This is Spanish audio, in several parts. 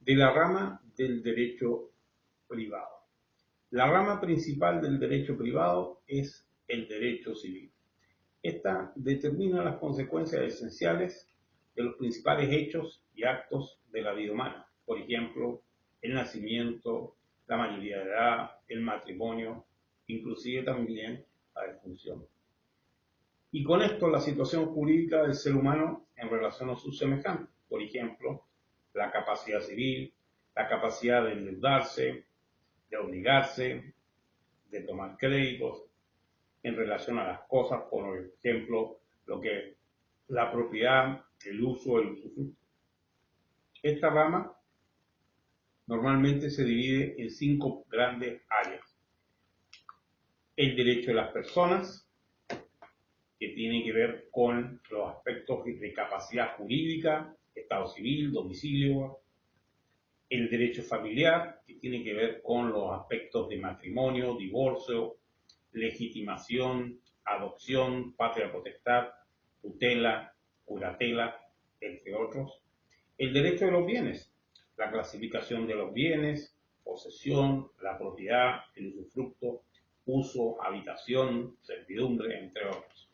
de la rama del derecho privado. La rama principal del derecho privado es el derecho civil. Esta determina las consecuencias esenciales de los principales hechos y actos de la vida humana. Por ejemplo, el nacimiento, la mayoría de edad, el matrimonio, inclusive también la defunción. Y con esto la situación jurídica del ser humano en relación a sus semejantes. Por ejemplo, la capacidad civil, la capacidad de endeudarse, de obligarse, de tomar créditos en relación a las cosas, por ejemplo, lo que es la propiedad, el uso, el usufructo. Esta rama normalmente se divide en 5 grandes áreas. El derecho de las personas, que tiene que ver con los aspectos de capacidad jurídica, estado civil, domicilio. El derecho familiar, que tiene que ver con los aspectos de matrimonio, divorcio, legitimación, adopción, patria potestad, tutela, curatela, entre otros. El derecho de los bienes, la clasificación de los bienes, posesión, la propiedad, el usufructo, uso, habitación, servidumbre, entre otros.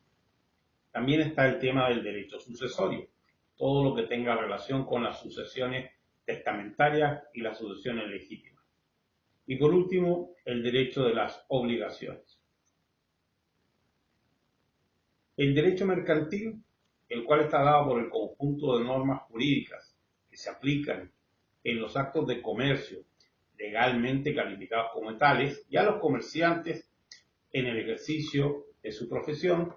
También está el tema del derecho sucesorio, todo lo que tenga relación con las sucesiones testamentarias y las sucesiones legítimas. Y por último, el derecho de las obligaciones. El derecho mercantil, el cual está dado por el conjunto de normas jurídicas que se aplican en los actos de comercio legalmente calificados como tales y a los comerciantes en el ejercicio de su profesión.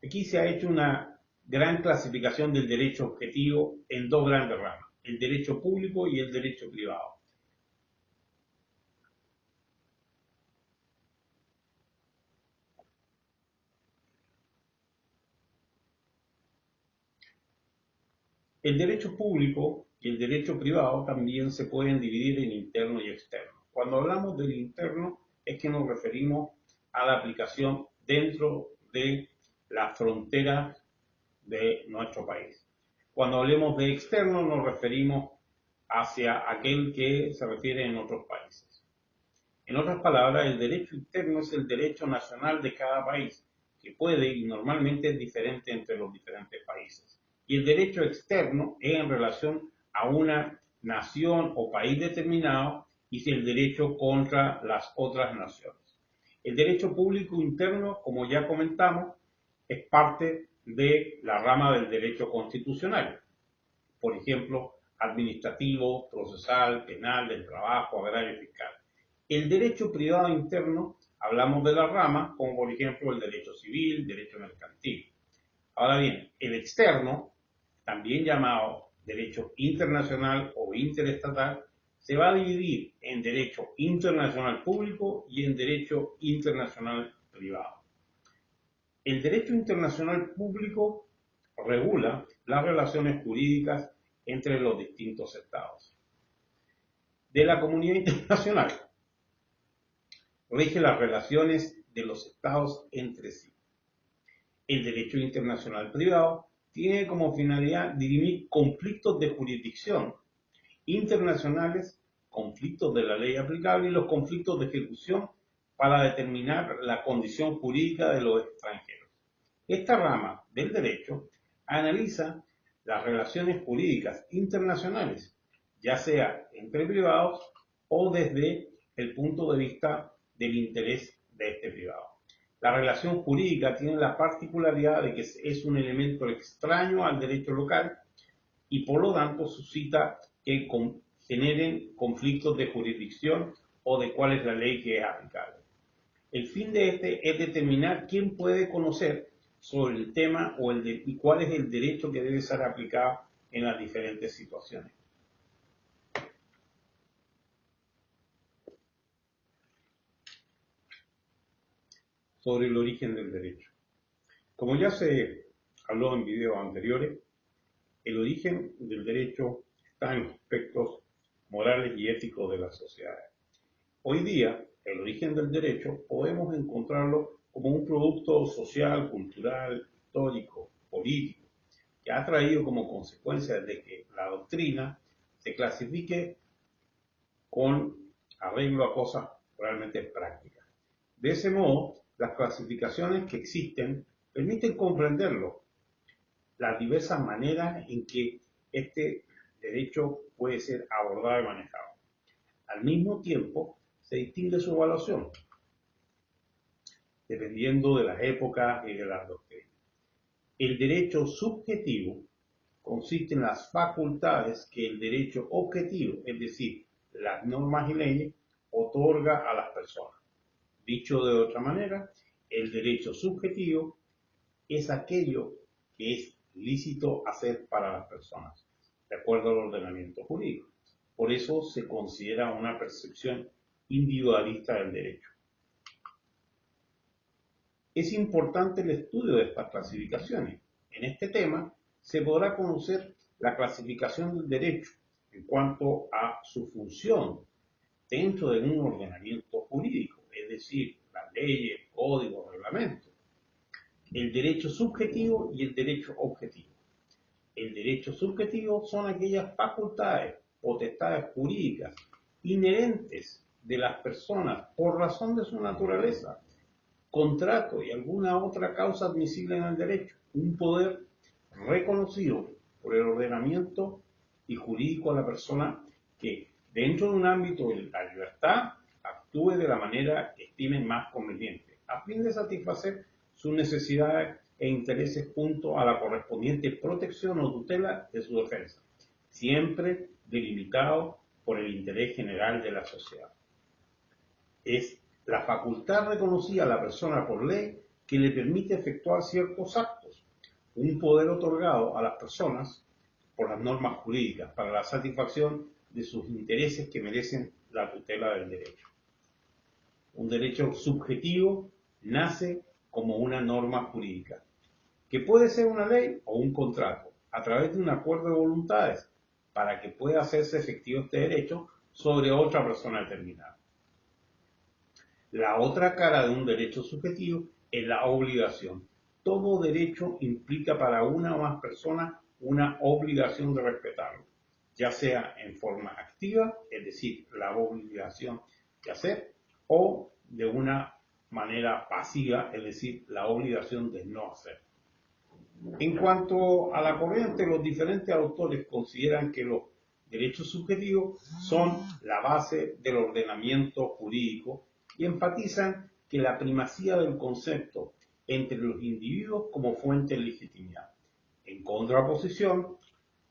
Aquí se ha hecho una gran clasificación del derecho objetivo en 2 grandes ramas, el derecho público y el derecho privado. El derecho público y el derecho privado también se pueden dividir en interno y externo. Cuando hablamos del interno es que nos referimos a la aplicación dentro de las fronteras de nuestro país. Cuando hablemos de externo nos referimos hacia aquel que se refiere en otros países. En otras palabras, el derecho interno es el derecho nacional de cada país, que puede y normalmente es diferente entre los diferentes países. Y el derecho externo es en relación a una nación o país determinado y es el derecho contra las otras naciones. El derecho público interno, como ya comentamos, es parte de la rama del derecho constitucional. Por ejemplo, administrativo, procesal, penal, del trabajo, agrario y fiscal. El derecho privado interno, hablamos de las ramas, como por ejemplo el derecho civil, derecho mercantil. Ahora bien, el externo, también llamado derecho internacional o interestatal, se va a dividir en derecho internacional público y en derecho internacional privado. El derecho internacional público regula las relaciones jurídicas entre los distintos estados. De la comunidad internacional, rige las relaciones de los estados entre sí. El derecho internacional privado tiene como finalidad dirimir conflictos de jurisdicción internacionales, conflictos de la ley aplicable y los conflictos de ejecución para determinar la condición jurídica de los extranjeros. Esta rama del derecho analiza las relaciones jurídicas internacionales, ya sea entre privados o desde el punto de vista del interés de este privado. La relación jurídica tiene la particularidad de que es un elemento extraño al derecho local y por lo tanto suscita que generen conflictos de jurisdicción o de cuál es la ley que es aplicable. El fin de este es determinar quién puede conocer sobre el tema y cuál es el derecho que debe ser aplicado en las diferentes situaciones. Sobre el origen del derecho. Como ya se habló en videos anteriores, el origen del derecho está en los aspectos morales y éticos de las sociedades. Hoy día, el origen del derecho podemos encontrarlo como un producto social, cultural, histórico, político, que ha traído como consecuencia de que la doctrina se clasifique con arreglo a cosas realmente prácticas. De ese modo, las clasificaciones que existen permiten comprenderlo, las diversas maneras en que este derecho puede ser abordado y manejado. Al mismo tiempo, se distingue su evaluación, dependiendo de las épocas y de las doctrinas. El derecho subjetivo consiste en las facultades que el derecho objetivo, es decir, las normas y leyes, otorga a las personas. Dicho de otra manera, el derecho subjetivo es aquello que es lícito hacer para las personas, de acuerdo al ordenamiento jurídico. Por eso se considera una percepción individualista del derecho. Es importante el estudio de estas clasificaciones. En este tema se podrá conocer la clasificación del derecho en cuanto a su función dentro de un ordenamiento jurídico, es decir, las leyes, códigos, reglamentos, el derecho subjetivo y el derecho objetivo. El derecho subjetivo son aquellas facultades, potestades jurídicas inherentes de las personas por razón de su naturaleza, contrato y alguna otra causa admisible en el derecho, un poder reconocido por el ordenamiento y jurídico a la persona que, dentro de un ámbito de la libertad, actúe de la manera que estimen más conveniente, a fin de satisfacer sus necesidades e intereses junto a la correspondiente protección o tutela de su defensa, siempre delimitado por el interés general de la sociedad. Es la facultad reconocida a la persona por ley que le permite efectuar ciertos actos, un poder otorgado a las personas por las normas jurídicas para la satisfacción de sus intereses que merecen la tutela del derecho. Un derecho subjetivo nace como una norma jurídica, que puede ser una ley o un contrato, a través de un acuerdo de voluntades, para que pueda hacerse efectivo este derecho sobre otra persona determinada. La otra cara de un derecho subjetivo es la obligación. Todo derecho implica para una o más personas una obligación de respetarlo, ya sea en forma activa, es decir, la obligación de hacer, o de una manera pasiva, es decir, la obligación de no hacer. En cuanto a la corriente, los diferentes autores consideran que los derechos subjetivos son la base del ordenamiento jurídico y enfatizan que la primacía del concepto entre los individuos como fuente de legitimidad. En contraposición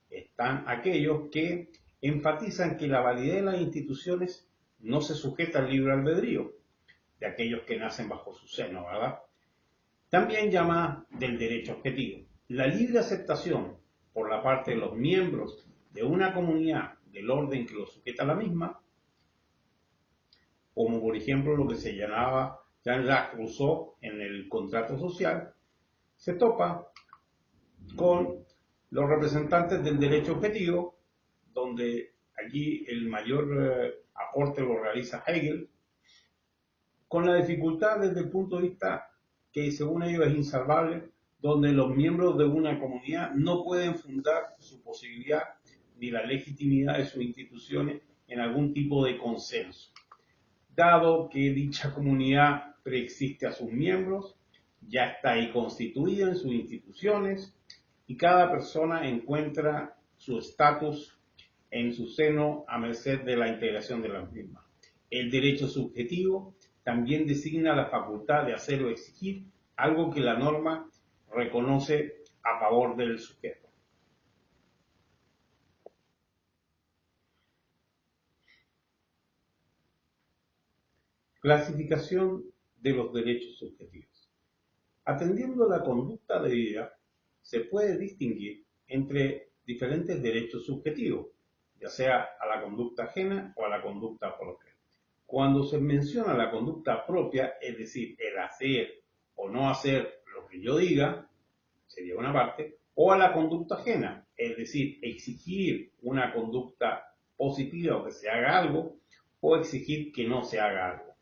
están aquellos que enfatizan que la validez de las instituciones no se sujeta al libre albedrío de aquellos que nacen bajo su seno, ¿verdad? También llama del derecho objetivo. La libre aceptación por la parte de los miembros de una comunidad del orden que lo sujeta a la misma, como por ejemplo lo que se llamaba Jean-Jacques Rousseau en el contrato social, se topa con los representantes del derecho objetivo, donde allí el mayor aporte lo realiza Hegel, con la dificultad desde el punto de vista que según ellos es insalvable, donde los miembros de una comunidad no pueden fundar su posibilidad ni la legitimidad de sus instituciones en algún tipo de consenso, dado que dicha comunidad preexiste a sus miembros, ya está ahí constituida en sus instituciones y cada persona encuentra su estatus en su seno a merced de la integración de las mismas. El derecho subjetivo también designa la facultad de hacer o exigir algo que la norma reconoce a favor del sujeto. Clasificación de los derechos subjetivos. Atendiendo a la conducta debida, se puede distinguir entre diferentes derechos subjetivos, ya sea a la conducta ajena o a la conducta propia. Cuando se menciona la conducta propia, es decir, el hacer o no hacer lo que yo diga, sería una parte, o a la conducta ajena, es decir, exigir una conducta positiva o que se haga algo, o exigir que no se haga algo.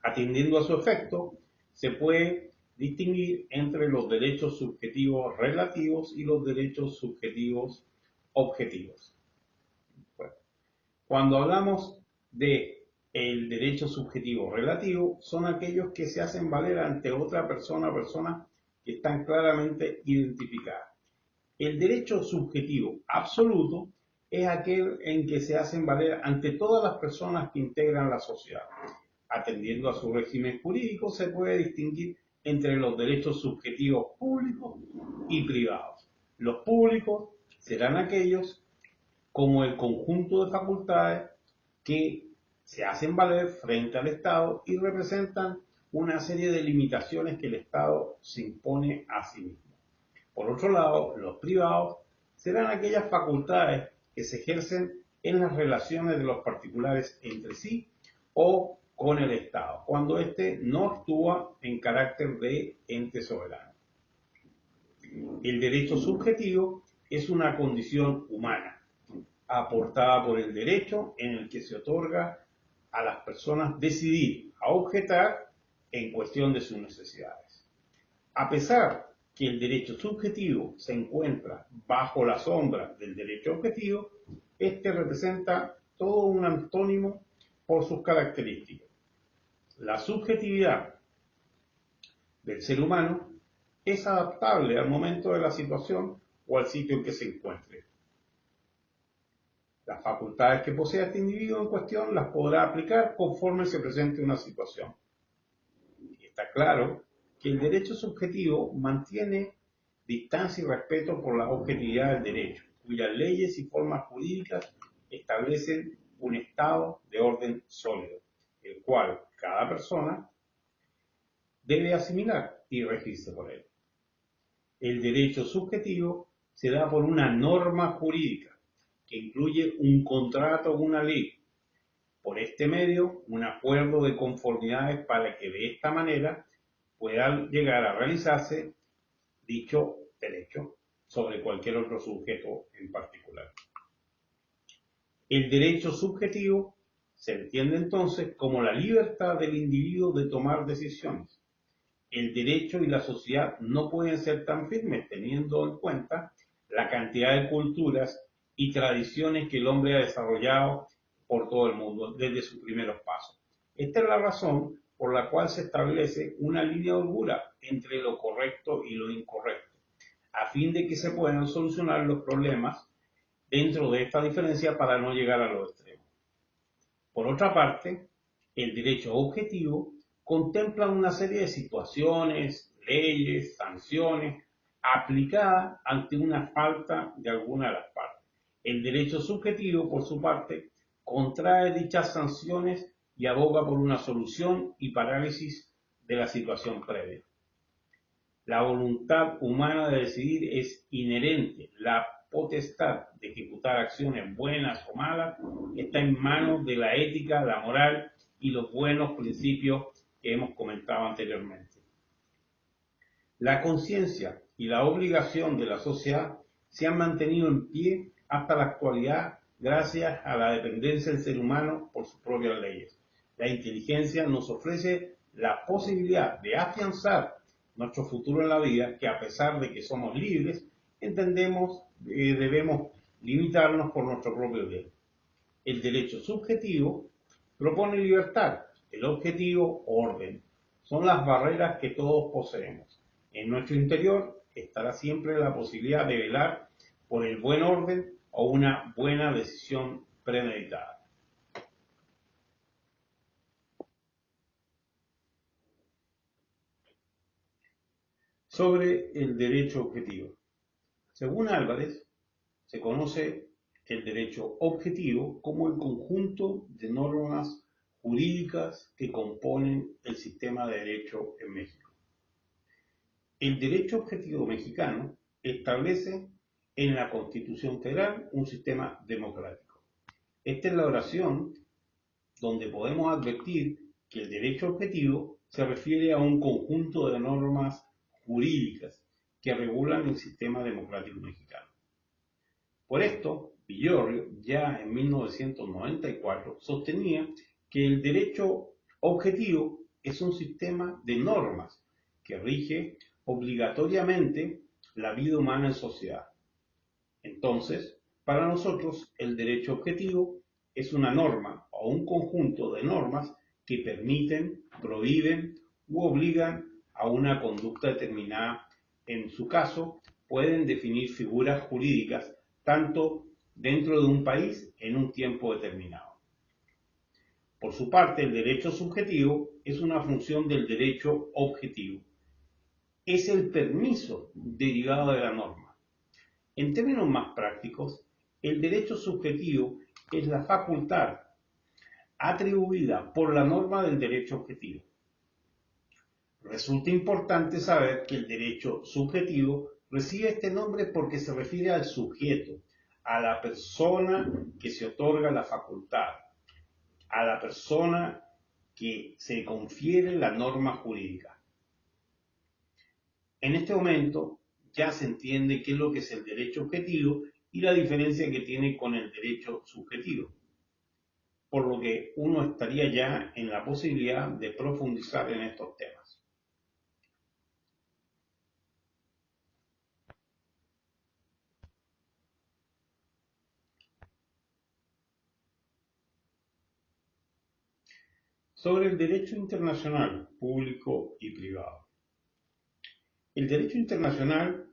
Atendiendo a su efecto, se puede distinguir entre los derechos subjetivos relativos y los derechos subjetivos objetivos. Bueno, cuando hablamos de el derecho subjetivo relativo, son aquellos que se hacen valer ante otra persona o personas que están claramente identificadas. El derecho subjetivo absoluto es aquel en que se hacen valer ante todas las personas que integran la sociedad. Atendiendo a su régimen jurídico, se puede distinguir entre los derechos subjetivos públicos y privados. Los públicos serán aquellos como el conjunto de facultades que se hacen valer frente al Estado y representan una serie de limitaciones que el Estado se impone a sí mismo. Por otro lado, los privados serán aquellas facultades que se ejercen en las relaciones de los particulares entre sí o con el Estado, cuando éste no actúa en carácter de ente soberano. El derecho subjetivo es una condición humana, aportada por el derecho en el que se otorga a las personas decidir a objetar en cuestión de sus necesidades. A pesar que el derecho subjetivo se encuentra bajo la sombra del derecho objetivo, este representa todo un antónimo por sus características. La subjetividad del ser humano es adaptable al momento de la situación o al sitio en que se encuentre. Las facultades que posea este individuo en cuestión las podrá aplicar conforme se presente una situación. Y está claro que el derecho subjetivo mantiene distancia y respeto por la objetividad del derecho, cuyas leyes y formas jurídicas establecen un estado de orden sólido, el cual cada persona debe asimilar y regirse por él. El derecho subjetivo se da por una norma jurídica que incluye un contrato o una ley. Por este medio, un acuerdo de conformidades para que de esta manera pueda llegar a realizarse dicho derecho sobre cualquier otro sujeto en particular. El derecho subjetivo se entiende entonces como la libertad del individuo de tomar decisiones. El derecho y la sociedad no pueden ser tan firmes teniendo en cuenta la cantidad de culturas y tradiciones que el hombre ha desarrollado por todo el mundo desde sus primeros pasos. Esta es la razón por la cual se establece una línea de holgura entre lo correcto y lo incorrecto, a fin de que se puedan solucionar los problemas dentro de esta diferencia para no llegar a los extremos. Por otra parte, el derecho objetivo contempla una serie de situaciones, leyes, sanciones aplicadas ante una falta de alguna de las partes. El derecho subjetivo, por su parte, contrae dichas sanciones y aboga por una solución y parálisis de la situación previa. La voluntad humana de decidir es inherente. La potestad de ejecutar acciones buenas o malas está en manos de la ética, la moral y los buenos principios que hemos comentado anteriormente. La conciencia y la obligación de la sociedad se han mantenido en pie hasta la actualidad gracias a la dependencia del ser humano por sus propias leyes. La inteligencia nos ofrece la posibilidad de afianzar nuestro futuro en la vida, que a pesar de que somos libres, entendemos que debemos limitarnos por nuestro propio bien. El derecho subjetivo propone libertad, el objetivo orden. Son las barreras que todos poseemos. En nuestro interior estará siempre la posibilidad de velar por el buen orden o una buena decisión premeditada. Sobre el derecho objetivo. Según Álvarez, se conoce el derecho objetivo como el conjunto de normas jurídicas que componen el sistema de derecho en México. El derecho objetivo mexicano establece en la Constitución Federal un sistema democrático. Esta es la oración donde podemos advertir que el derecho objetivo se refiere a un conjunto de normas jurídicas que regulan el sistema democrático mexicano. Por esto, Villorrio, ya en 1994, sostenía que el derecho objetivo es un sistema de normas que rige obligatoriamente la vida humana en sociedad. Entonces, Para nosotros, el derecho objetivo es una norma o un conjunto de normas que permiten, prohíben u obligan a una conducta determinada. En su caso, pueden definir figuras jurídicas tanto dentro de un país en un tiempo determinado. Por su parte, el derecho subjetivo es una función del derecho objetivo. Es el permiso derivado de la norma. En términos más prácticos, el derecho subjetivo es la facultad atribuida por la norma del derecho objetivo. Resulta importante saber que el derecho subjetivo recibe este nombre porque se refiere al sujeto, a la persona que se otorga la facultad, a la persona que se confiere la norma jurídica. En este momento ya se entiende qué es lo que es el derecho objetivo y la diferencia que tiene con el derecho subjetivo, por lo que uno estaría ya en la posibilidad de profundizar en estos temas. Sobre el derecho internacional público y privado. El derecho internacional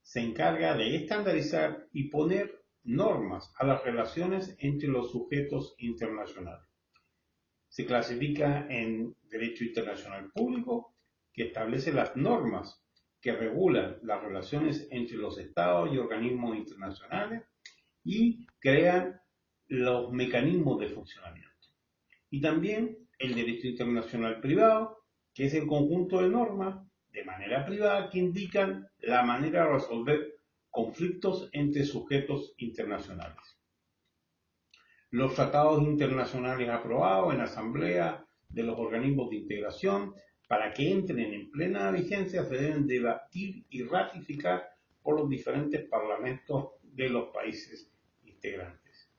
se encarga de estandarizar y poner normas a las relaciones entre los sujetos internacionales. Se clasifica en derecho internacional público, que establece las normas que regulan las relaciones entre los estados y organismos internacionales y crean los mecanismos de funcionamiento. Y también el derecho internacional privado, que es el conjunto de normas de manera privada que indican la manera de resolver conflictos entre sujetos internacionales. Los tratados internacionales aprobados en asamblea de los organismos de integración para que entren en plena vigencia se deben debatir y ratificar por los diferentes parlamentos de los países integrantes.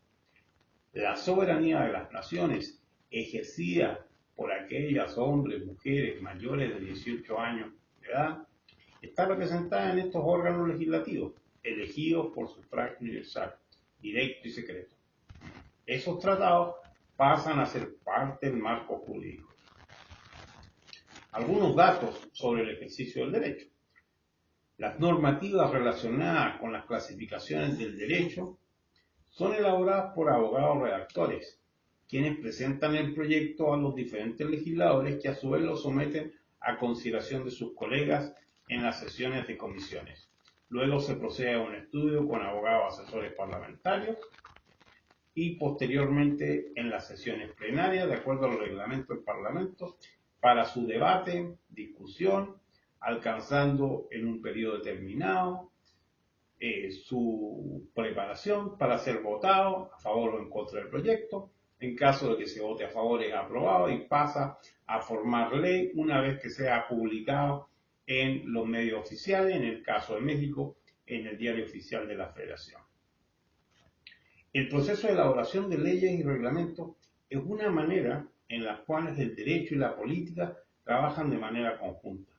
La soberanía de las naciones ejercida por aquellas hombres, mujeres mayores de 18 años de edad, está representada en estos órganos legislativos, elegidos por sufragio universal, directo y secreto. Esos tratados pasan a ser parte del marco jurídico. Algunos datos sobre el ejercicio del derecho. Las normativas relacionadas con las clasificaciones del derecho son elaboradas por abogados redactores, quienes presentan el proyecto a los diferentes legisladores que a su vez lo someten a consideración de sus colegas en las sesiones de comisiones. Luego se procede a un estudio con abogados asesores parlamentarios y posteriormente en las sesiones plenarias, de acuerdo al reglamento del Parlamento, para su debate, discusión, alcanzando en un periodo determinado su preparación para ser votado a favor o en contra del proyecto. En caso de que se vote a favor es aprobado y pasa a formar ley una vez que sea publicado en los medios oficiales, en el caso de México, en el Diario Oficial de la Federación. El proceso de elaboración de leyes y reglamentos es una manera en la cual el derecho y la política trabajan de manera conjunta.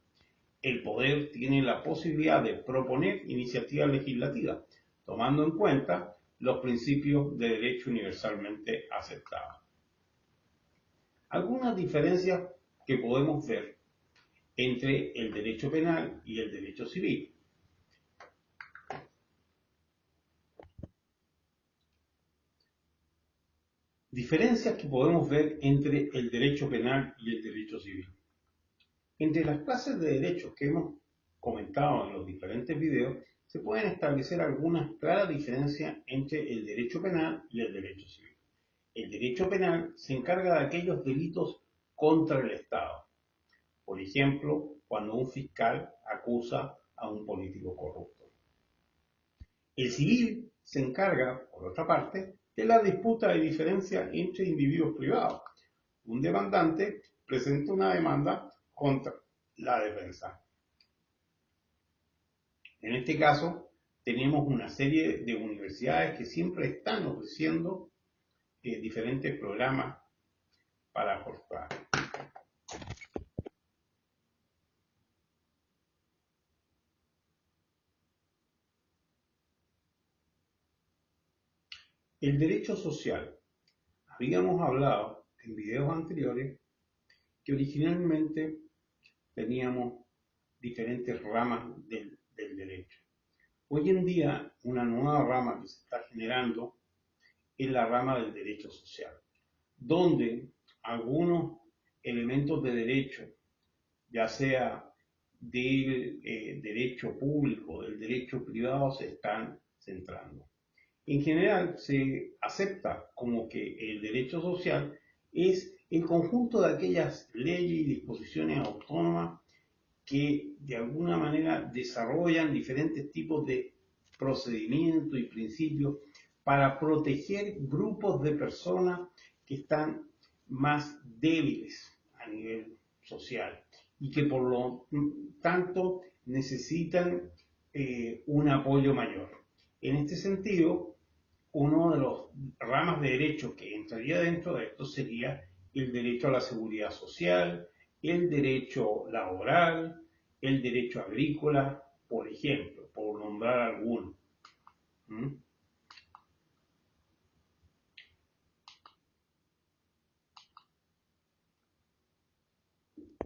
El poder tiene la posibilidad de proponer iniciativas legislativas, tomando en cuenta los principios de derecho universalmente aceptados. Algunas diferencias que podemos ver entre el derecho penal y el derecho civil. Diferencias que podemos ver entre el derecho penal y el derecho civil. Entre las clases de derechos que hemos comentado en los diferentes videos, se pueden establecer algunas claras diferencias entre el derecho penal y el derecho civil. El derecho penal se encarga de aquellos delitos contra el Estado. Por ejemplo, cuando un fiscal acusa a un político corrupto. El civil se encarga, por otra parte, de la disputa de diferencia entre individuos privados. Un demandante presenta una demanda contra la defensa. En este caso, tenemos una serie de universidades que siempre están ofreciendo diferentes programas para Volkswagen. El derecho social. Habíamos hablado en videos anteriores que originalmente teníamos diferentes ramas del derecho. Hoy en día, una nueva rama que se está generando es la rama del derecho social, donde algunos elementos de derecho, ya sea del derecho público, del derecho privado, se están centrando. En general, se acepta como que el derecho social es el conjunto de aquellas leyes y disposiciones autónomas que de alguna manera desarrollan diferentes tipos de procedimientos y principios para proteger grupos de personas que están más débiles a nivel social y que por lo tanto necesitan un apoyo mayor. En este sentido, uno de los ramas de derecho que entraría dentro de esto sería el derecho a la seguridad social, el derecho laboral, el derecho agrícola, por ejemplo, por nombrar algunos. ¿Mm?